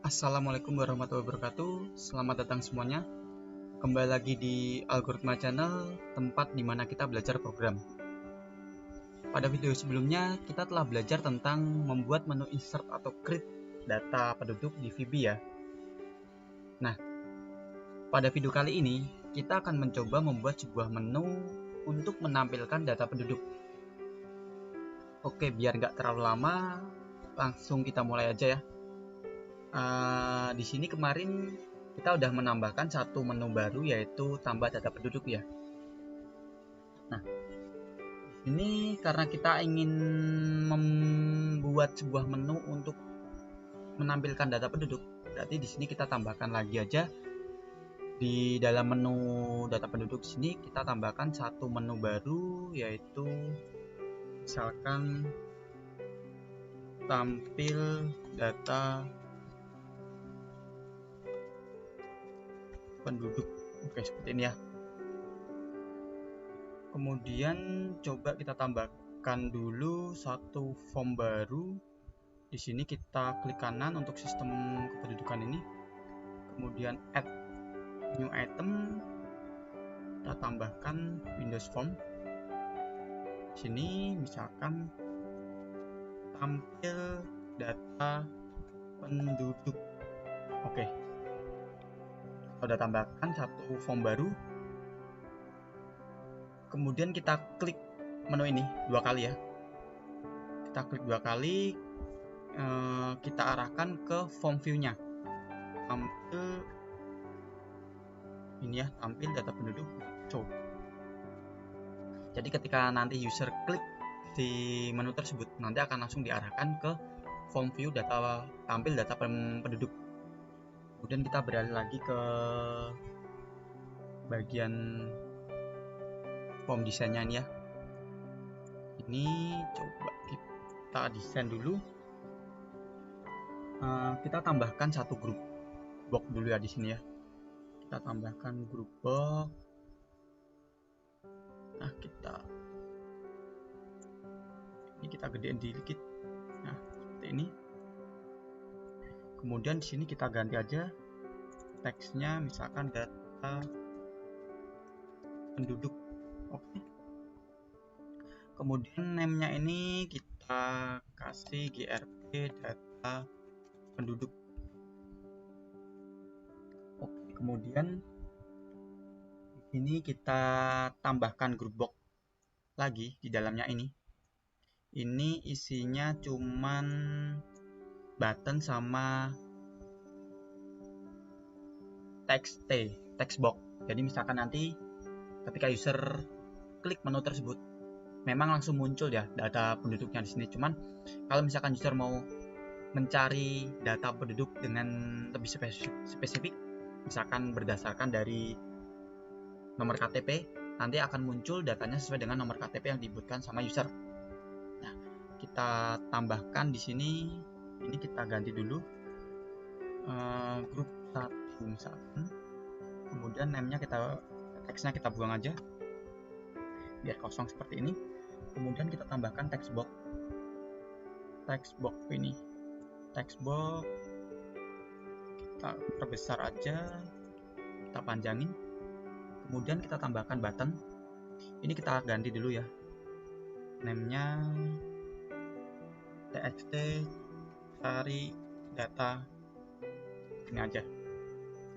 Assalamualaikum warahmatullahi wabarakatuh. Selamat datang semuanya. Kembali lagi di Algoritma Channel, tempat di mana kita belajar program. Pada video sebelumnya, kita telah belajar tentang membuat menu insert atau create data penduduk di VB ya. Nah, pada video kali ini, kita akan mencoba membuat sebuah menu untuk menampilkan data penduduk. Oke, biar nggak terlalu lama, langsung kita mulai aja ya. Di sini kemarin kita udah menambahkan satu menu baru, yaitu tambah data penduduk ya. Nah, ini karena kita ingin membuat sebuah menu untuk menampilkan data penduduk, berarti di sini kita tambahkan lagi aja di dalam menu data penduduk sini kita tambahkan satu menu baru, yaitu misalkan tampil data penduduk. Oke, seperti ini ya. Kemudian coba kita tambahkan dulu satu form baru. Di sini kita klik kanan untuk sistem kependudukan ini. Kemudian add new item. Kita tambahkan Windows Form. Di sini misalkan tampil data penduduk. Oke. Kita udah tambahkan satu form baru. Kemudian kita klik menu ini dua kali ya. Kita klik dua kali, kita arahkan ke form view-nya. Tampil ini ya, tampil data penduduk show. Jadi ketika nanti user klik di menu tersebut, nanti akan langsung diarahkan ke form view data tampil data penduduk. Kemudian kita beralih lagi ke bagian form desainnya ini ya. Ini coba kita desain dulu. Kita tambahkan satu grup box dulu ya di sini ya. Kita tambahkan grup box. Nah, ini kita gedein dikit. Nah, seperti ini. Kemudian di sini kita ganti aja teksnya, misalkan data penduduk. Oke. Kemudian name-nya ini kita kasih grp data penduduk. Oke, kemudian di sini kita tambahkan grup box lagi di dalamnya ini. Ini isinya cuman button sama text box. Jadi misalkan nanti ketika user klik menu tersebut, memang langsung muncul ya data penduduknya di sini. Cuman kalau misalkan user mau mencari data penduduk dengan lebih spesifik, misalkan berdasarkan dari nomor KTP, nanti akan muncul datanya sesuai dengan nomor KTP yang dibutuhkan sama user. Nah, kita tambahkan di sini, ini kita ganti dulu grup 1 misalkan. Kemudian name-nya teksnya kita buang aja biar kosong seperti ini. Kemudian kita tambahkan text box ini. Text box kita perbesar aja, kita panjangin. Kemudian kita tambahkan button. Ini kita ganti dulu ya. Name-nya txt cari data ini aja.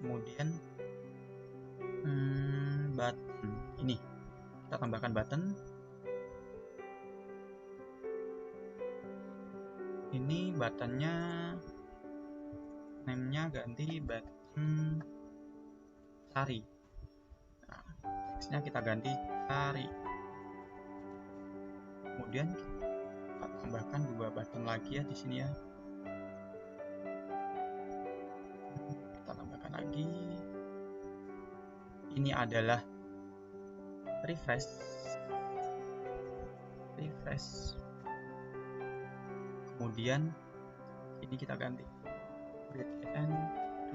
Kemudian button ini kita tambahkan button. Ini buttonnya name-nya ganti button cari. Nah, teksnya kita ganti cari. Kemudian kita tambahkan dua button lagi ya di sini ya. Kita tambahkan lagi. Ini adalah refresh. Kemudian ini kita ganti btn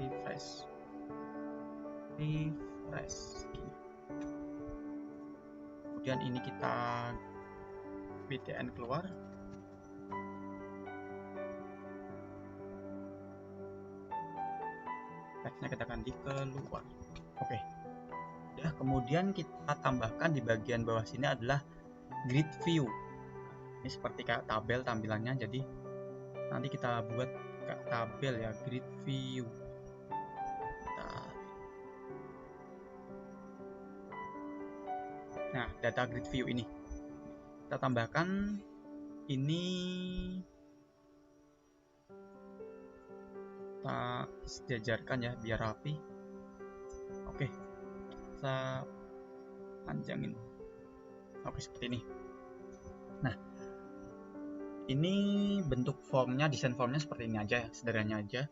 refresh. Kemudian ini kita btn keluar. Nah, kita akan di keluar. Oke. Ya, kemudian kita tambahkan di bagian bawah sini adalah grid view. Ini seperti kayak tabel tampilannya, jadi nanti kita buat kayak tabel ya, grid view. Nah, data grid view ini kita tambahkan, ini kita sejajarkan ya biar rapi. Oke, kita panjangin. Oke, seperti ini. Nah, ini bentuk formnya, desain formnya seperti ini aja ya, sederhananya aja.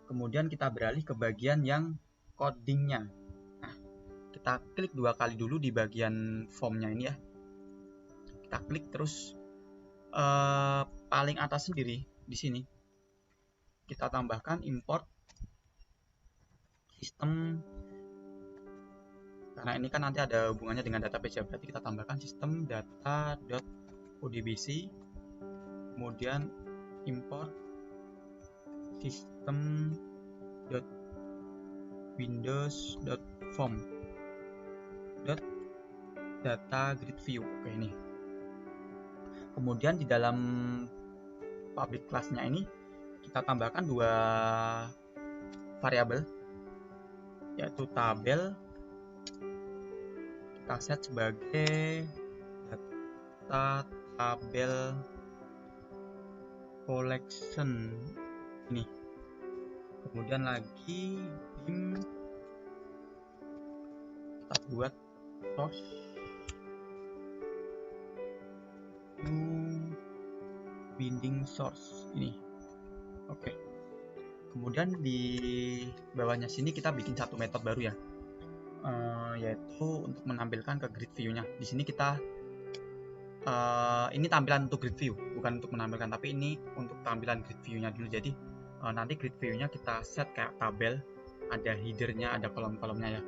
Kemudian kita beralih ke bagian yang codingnya. Nah, kita klik 2 kali dulu di bagian formnya ini ya. Kita klik terus paling atas sendiri di sini kita tambahkan import sistem, karena ini kan nanti ada hubungannya dengan database ya, berarti kita tambahkan sistem data.odbc, kemudian import system.windows.form data grid view. Oke, ini kemudian di dalam public class-nya ini kita tambahkan 2 variabel, yaitu tabel kita set sebagai data tabel collection ini. Kemudian lagi dim kita buat source new binding source ini. Oke. Kemudian di bawahnya sini kita bikin satu metode baru ya, yaitu untuk menampilkan ke grid view-nya. Di sini kita ini tampilan untuk grid view, bukan untuk menampilkan, tapi ini untuk tampilan grid view-nya dulu. Jadi nanti grid view-nya kita set kayak tabel, ada header-nya, ada kolom-kolomnya ya.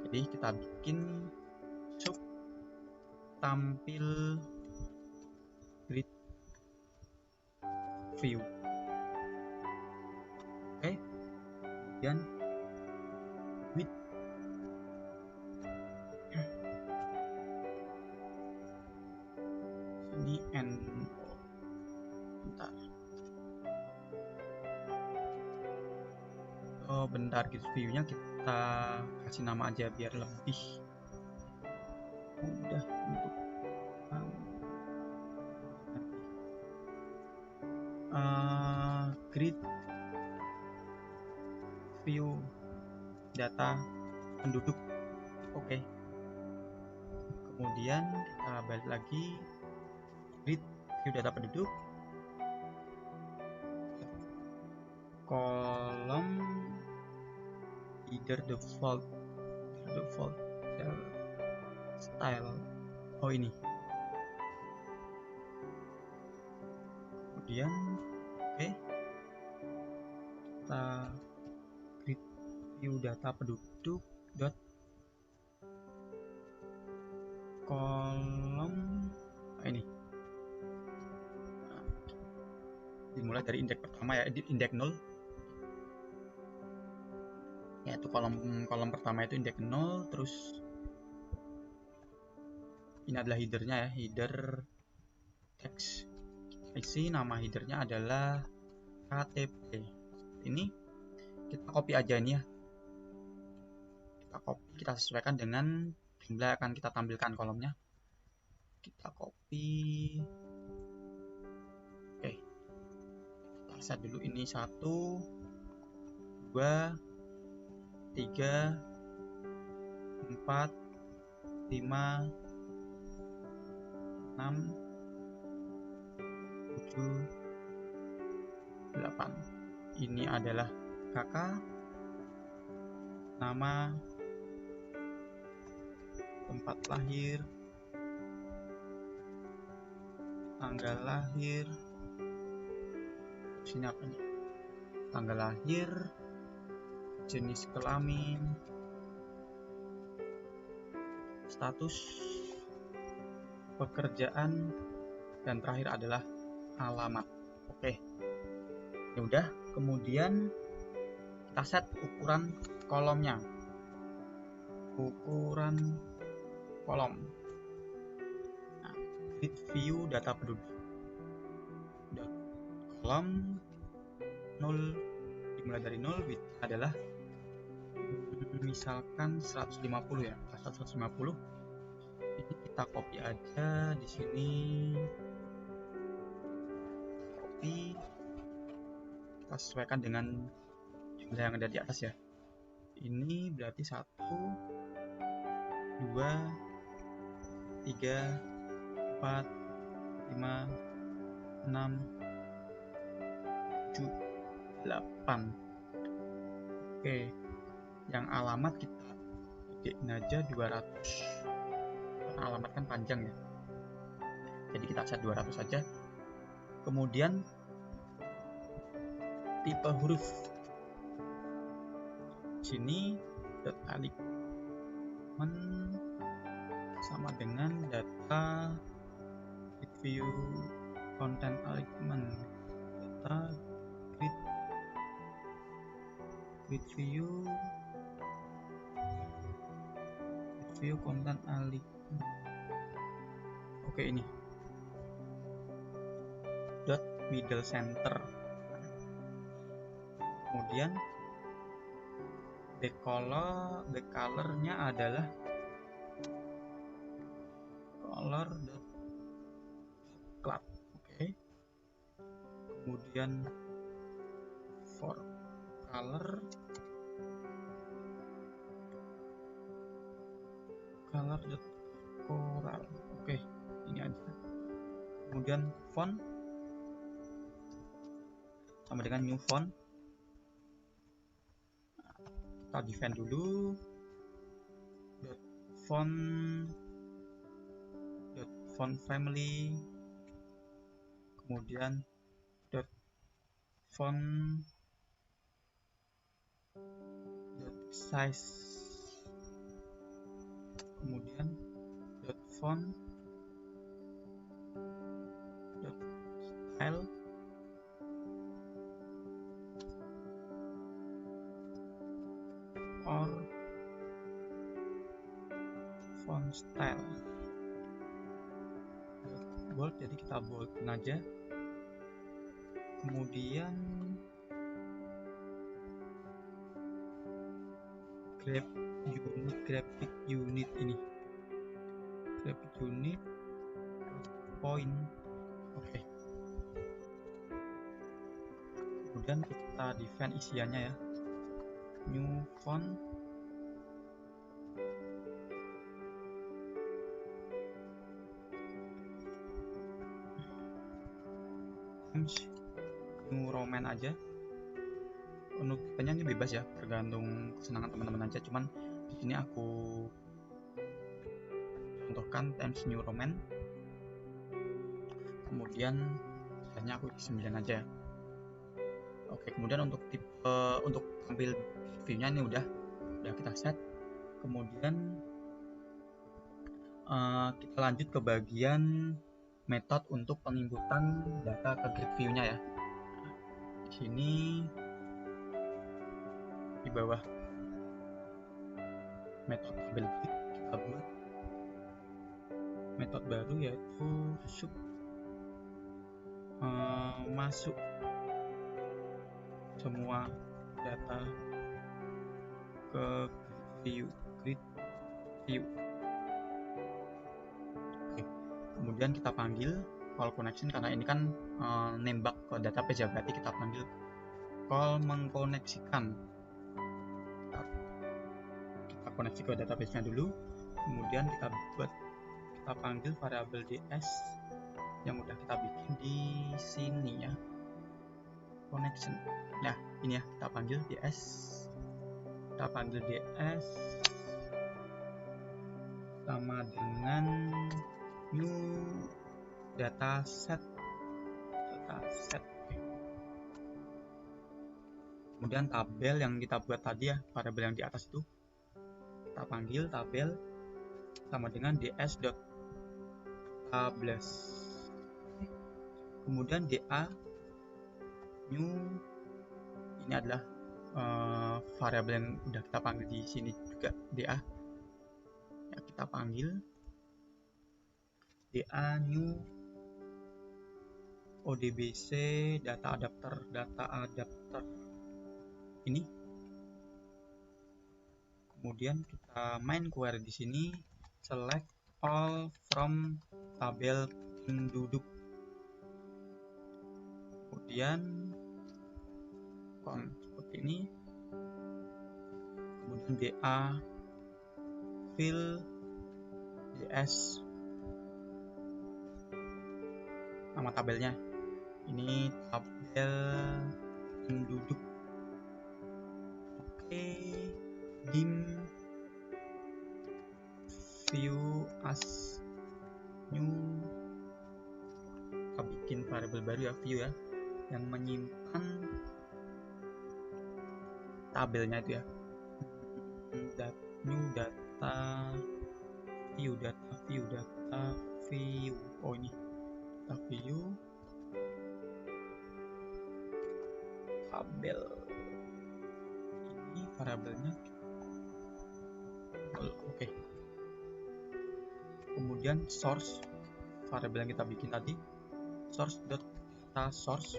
Jadi kita bikin sub tampil grid view. Oke, kemudian width ini bentar grid view-nya kita kasih nama aja biar lebih mudah untuk grid view data penduduk. Oke. Kemudian kita balik lagi grid view data penduduk, kolom either default style. Oh, ini. Kemudian oke, kita grid view data penduduk dot kolom ini. Nah, dimulai dari indeks pertama ya, indeks 0, yaitu kolom pertama itu indeks 0. Terus ini adalah headernya ya, header text isi, nama headernya adalah KTP. Ini kita copy aja ini ya, kita copy, kita sesuaikan dengan jumlah yang akan kita tampilkan kolomnya. Kita copy. Oke, kita set dulu ini 1 2 3 4 5 6 7 8. Ini adalah kakak, nama, tempat lahir, tanggal lahir. Sini apa nih? Tanggal lahir, jenis kelamin, status, pekerjaan, dan terakhir adalah alamat. Oke, ya udah. Kemudian kita set ukuran kolomnya, ukuran kolom. Nah, grid view data penduduk kolom 0 dimulai dari 0, width adalah misalkan 150 ya, 150. Ini kita copy aja di sini, copy, kita sesuaikan dengan jumlah yang ada di atas ya. Ini berarti 1 2 3 4 5 6 7 8. Oke, yang alamat kita gedein aja 200 karena alamat kan panjang ya, jadi kita set 200 saja. Kemudian tipe huruf sini dot alignment sama dengan data grid view content alignment, data grid view content alignment. Oke, ini dot middle center. Kemudian colornya adalah color dot cloud. Oke. Kemudian for color dot coral. Oke, ini aja. Kemudian font sama dengan new font. Kita define dulu font family, kemudian font size, kemudian font style, or font style bold, jadi kita boldin aja. Kemudian graphic unit ini, graphic unit point. Oke. Kemudian kita define isiannya ya, new font, new Roman aja. Penulisannya ini bebas ya, tergantung kesenangan teman-teman aja. Cuman di sini aku contohkan Times New Roman. Kemudian misalnya aku 9 aja. Oke, kemudian untuk tipe untuk tampil view-nya ini udah kita set. Kemudian kita lanjut ke bagian metode untuk penginputan data ke grid view-nya ya. Di sini di bawah metode tabel grid kita buat metode baru yaitu sub masuk semua data ke grid view. Oke. Kemudian kita panggil call connection karena ini kan nembak ke database ya, berarti kita panggil call mengkoneksikan. Kita koneksi ke database-nya dulu, kemudian kita panggil variabel ds yang udah kita bikin di sini ya, connection. Nah, ini ya, kita panggil ds, sama dengan new dataset. Kemudian tabel yang kita buat tadi ya, variabel yang di atas itu kita panggil tabel sama dengan ds.tables. Kemudian da new ini adalah variabel yang udah kita panggil di sini juga DA ya, kita panggil DA new ODBC data adapter ini. Kemudian kita main query di sini, select all from tabel penduduk. Kemudian seperti ini. Kemudian DA fill DS nama tabelnya. Ini tabel penduduk. Oke, dim view as new, kita bikin variabel baru ya, view ya, yang menyimpan tabelnya itu ya, new data view, oh ini data view tabel, ini variabelnya. Oke. Kemudian source, variabel yang kita bikin tadi, source.data source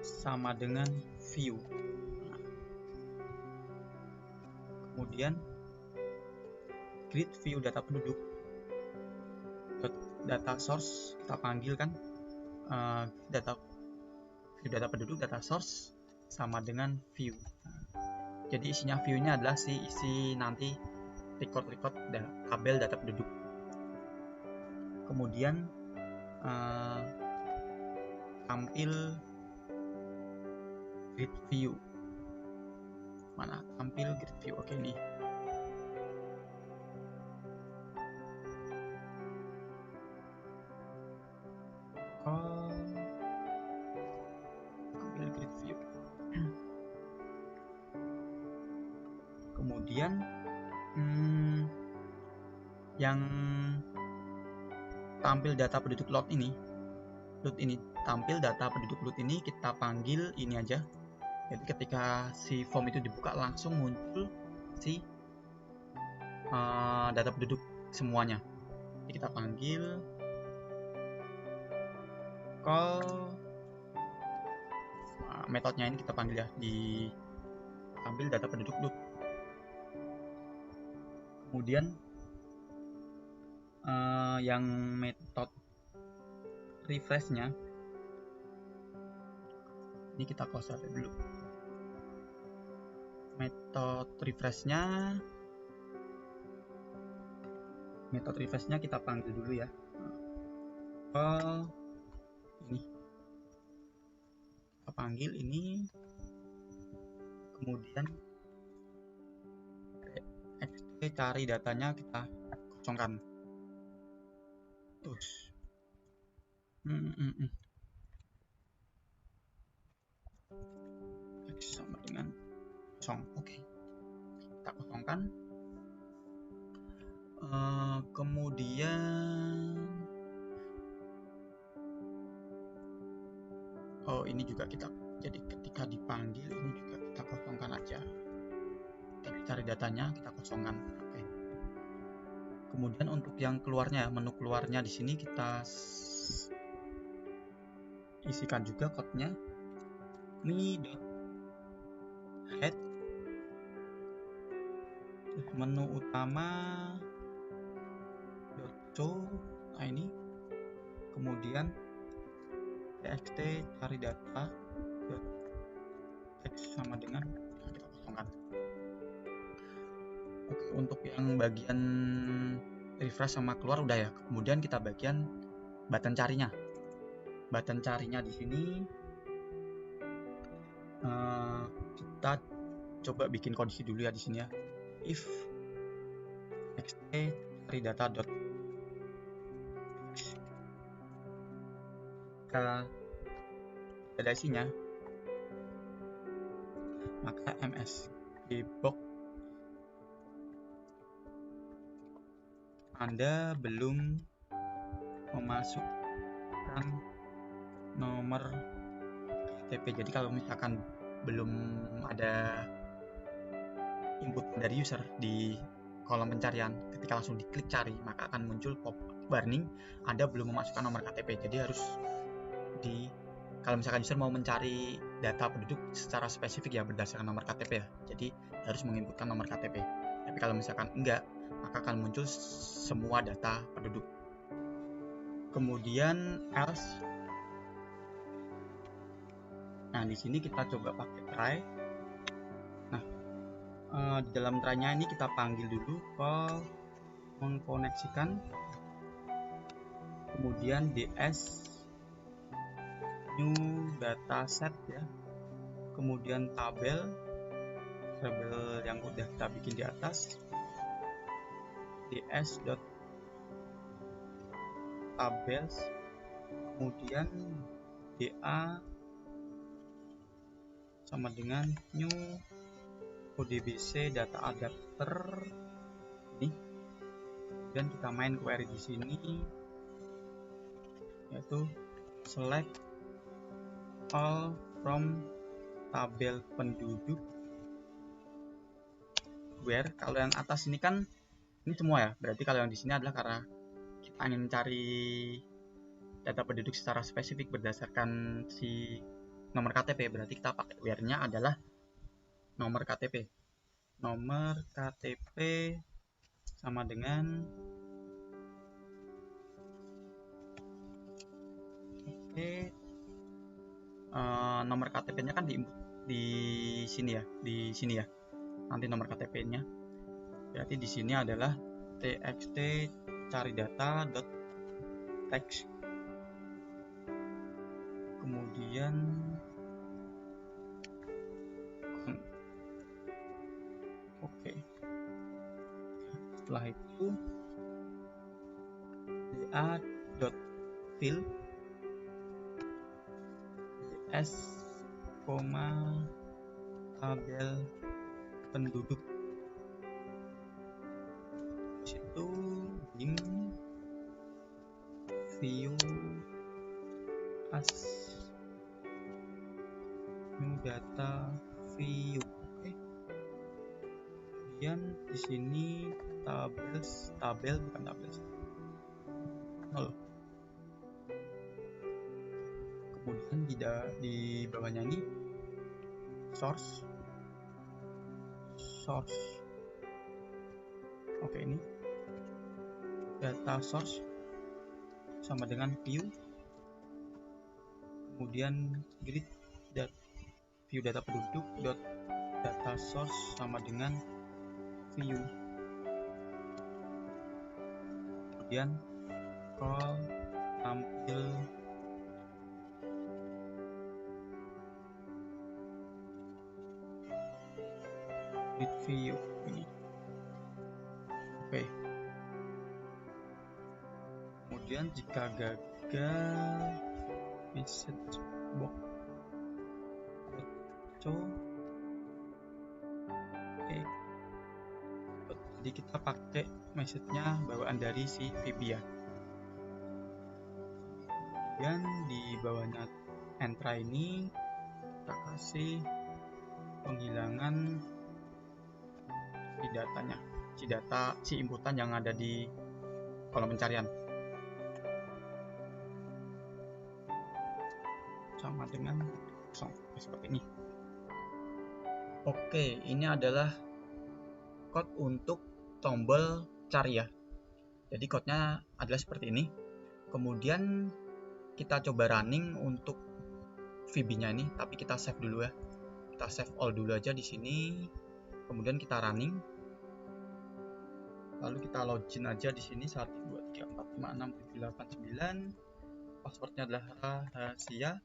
sama dengan view. Kemudian create view data penduduk data source, kita panggil kan view data penduduk data source sama dengan view. Jadi isinya view-nya adalah isi nanti record tabel data penduduk. Kemudian tampil grid view. Mana tampil grid view? Oke, nih. Tampil grid view. Kemudian yang tampil data penduduk load ini tampil data penduduk load ini kita panggil ini aja. Jadi ketika si form itu dibuka langsung muncul si data penduduk semuanya. Jadi kita panggil call metodenya ini, kita panggil ya, di tampil data penduduk load. Kemudian yang metode refreshnya ini kita close dulu. Metode refreshnya kita panggil dulu ya. Ini kita panggil ini, kemudian cari datanya kita kosongkan. Terus sama dengan kosong. Oke, kita kosongkan. Kemudian ini juga kita, jadi ketika dipanggil ini juga kita kosongkan aja. Kita cari datanya, kita kosongkan. Oke. Kemudian untuk yang keluarnya, menu keluarnya di sini kita isikan juga kodenya me.head, menu utama .show, nah ini, kemudian txt cari data text sama dengan kita kosongkan. Oke, untuk yang bagian refresh sama keluar udah ya. Kemudian kita bagian button carinya. Button carinya di sini kita coba bikin kondisi dulu ya di sini ya. If txt cari data dot ada isinya, maka ms di box Anda belum memasukkan nomor KTP. Jadi kalau misalkan belum ada input dari user di kolom pencarian, ketika langsung diklik cari maka akan muncul pop warning Anda belum memasukkan nomor KTP. Jadi harus kalau misalkan user mau mencari data penduduk secara spesifik ya berdasarkan nomor KTP ya, jadi harus menginputkan nomor KTP. Tapi kalau misalkan enggak, maka akan muncul semua data penduduk. Kemudian else. Nah, di sini kita coba pakai try. Nah, di dalam try-nya ini kita panggil dulu call mengkoneksikan, kemudian ds new dataset ya, kemudian tabel yang udah kita bikin di atas, ds.tables, kemudian da sama dengan new odbc data adapter ini. Dan kita main query di sini yaitu select all from tabel penduduk where. Kalau yang atas ini kan ini semua ya, berarti kalau yang di sini adalah karena kita ingin mencari data penduduk secara spesifik berdasarkan si nomor KTP, berarti kita pakai where-nya adalah nomor KTP. Nomor KTP sama dengan nomor KTP-nya kan di sini ya, nanti nomor KTP-nya. Berarti di sini adalah txt cari data text, kemudian setelah itu da.fill ds, tabel penduduk. Situ dim view as new data view. Kemudian di sini tabel bukan tables. Kemudian di bawahnya ini source. Ini data source sama dengan view, kemudian grid view data penduduk data source sama dengan view, kemudian call tampil grid view ini. Kemudian jika gagal message box jadi kita pakai message-nya bawaan dari si VB ya. Dan di bawahnya entra ini kita kasih penghilangan si inputan yang ada di kolom pencarian sama dengan kosong seperti ini. Oke, ini adalah code untuk tombol cari ya. Jadi code-nya adalah seperti ini. Kemudian kita coba running untuk VB-nya ini, tapi kita save dulu ya. Kita save all dulu aja di sini. Kemudian kita running. Lalu kita login aja di sini 1 2 3 4 5 6 7 8 9. Passwordnya adalah rahasia.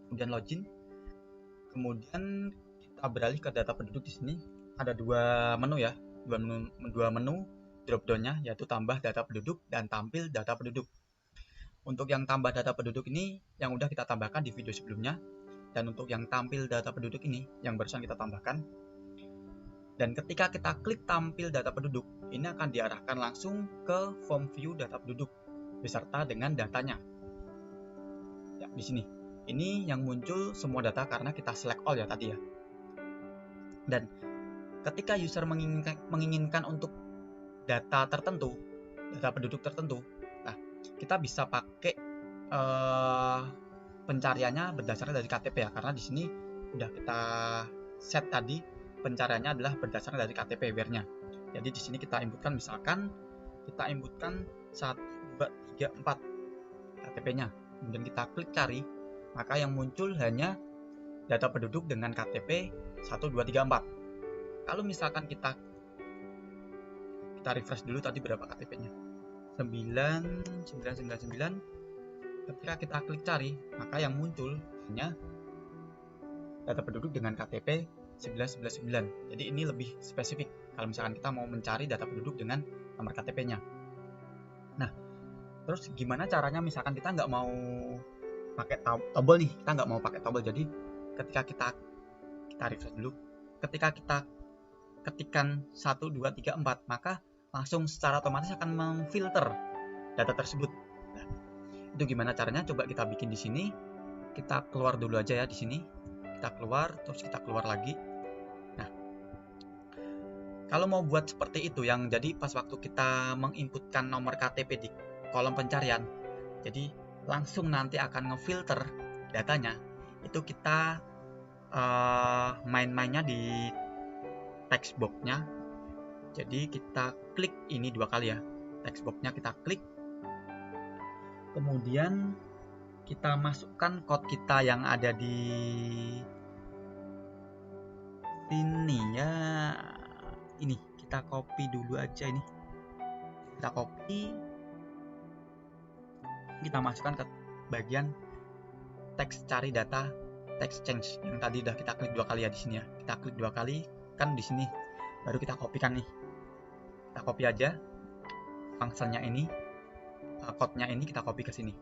Kemudian login. Kemudian kita beralih ke data penduduk. Di sini ada dua menu ya, dua menu drop-down-nya, yaitu tambah data penduduk dan tampil data penduduk. Untuk yang tambah data penduduk ini yang udah kita tambahkan di video sebelumnya, dan untuk yang tampil data penduduk ini yang barusan kita tambahkan. Dan ketika kita klik tampil data penduduk, ini akan diarahkan langsung ke form view data penduduk beserta dengan datanya. Ya, di sini. Ini yang muncul semua data karena kita select all ya tadi ya. Dan ketika user menginginkan untuk data tertentu, data penduduk tertentu, nah kita bisa pakai pencariannya berdasarkan dari KTP ya, karena di sini udah kita set tadi pencariannya adalah berdasarkan dari KTP where-nya. Jadi di sini kita inputkan, misalkan kita inputkan 1, 2, 3, 4 KTP-nya, kemudian kita klik cari, maka yang muncul hanya data penduduk dengan KTP 1, 2, 3, 4. Kalau misalkan kita refresh dulu tadi berapa KTP-nya, 9999. Ketika kita klik cari, maka yang muncul hanya data penduduk dengan KTP 19119. Jadi ini lebih spesifik kalau misalkan kita mau mencari data penduduk dengan nomor KTP-nya. Nah, terus gimana caranya misalkan kita nggak mau pakai tombol nih, kita nggak mau pakai tombol. Jadi ketika kita refresh dulu, ketika kita ketikkan 1, 2, 3, 4, maka langsung secara otomatis akan memfilter data tersebut. Nah, itu gimana caranya? Coba kita bikin di sini. Kita keluar dulu aja ya di sini. Kita keluar, terus kita keluar lagi. Nah, kalau mau buat seperti itu, yang jadi pas waktu kita menginputkan nomor KTP di kolom pencarian, jadi langsung nanti akan ngefilter datanya, itu kita main-mainnya di text box-nya. Jadi kita klik ini 2 kali ya, text box-nya kita klik, kemudian kita masukkan code kita yang ada di sini ya. Ini kita copy dulu aja, ini kita copy, kita masukkan ke bagian teks cari data, text change yang tadi udah kita klik 2 kali ya di sini ya. Kita klik 2 kali kan di sini, baru kita kopikan nih. Kita copy aja fungsinya ini, code-nya ini kita copy ke sini.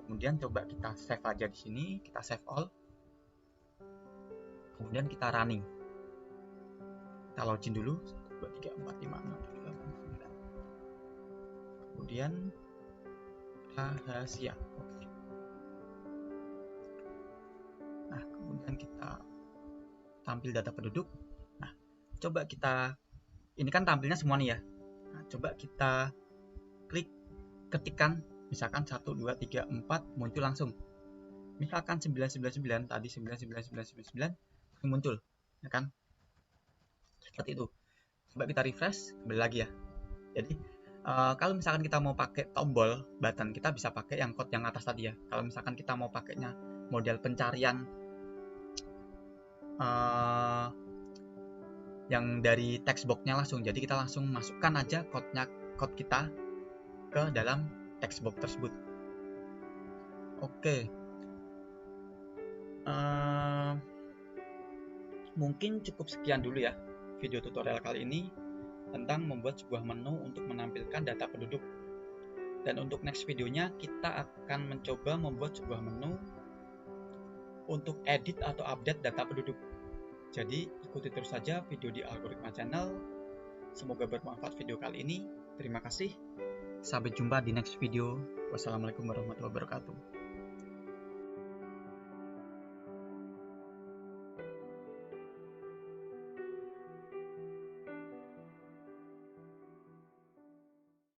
Kemudian coba kita save aja di sini, kita save all. Kemudian kita running. Kita login dulu 1, 2, 3, 4, 5, 6, 7, 8, 9. Kemudian rahasia. Oke. Nah, kemudian kita tampil data penduduk. Nah, coba kita, ini kan tampilnya semua nih ya. Nah, coba kita klik ketikkan misalkan 1, 2, 3, 4 muncul langsung. Misalkan 999 tadi 99999 muncul, ya kan? Seperti itu. Coba kita refresh kembali lagi ya. Jadi kalau misalkan kita mau pakai tombol button, kita bisa pakai yang code yang atas tadi ya. Kalau misalkan kita mau pakainya model pencarian yang dari text box-nya langsung, jadi kita langsung masukkan aja code kita ke dalam text box tersebut. Oke. Mungkin cukup sekian dulu ya video tutorial kali ini tentang membuat sebuah menu untuk menampilkan data penduduk. Dan untuk next videonya kita akan mencoba membuat sebuah menu untuk edit atau update data penduduk. Jadi ikuti terus saja video di Algoritma Channel. Semoga bermanfaat video kali ini. Terima kasih. Sampai jumpa di next video. Wassalamualaikum warahmatullahi wabarakatuh.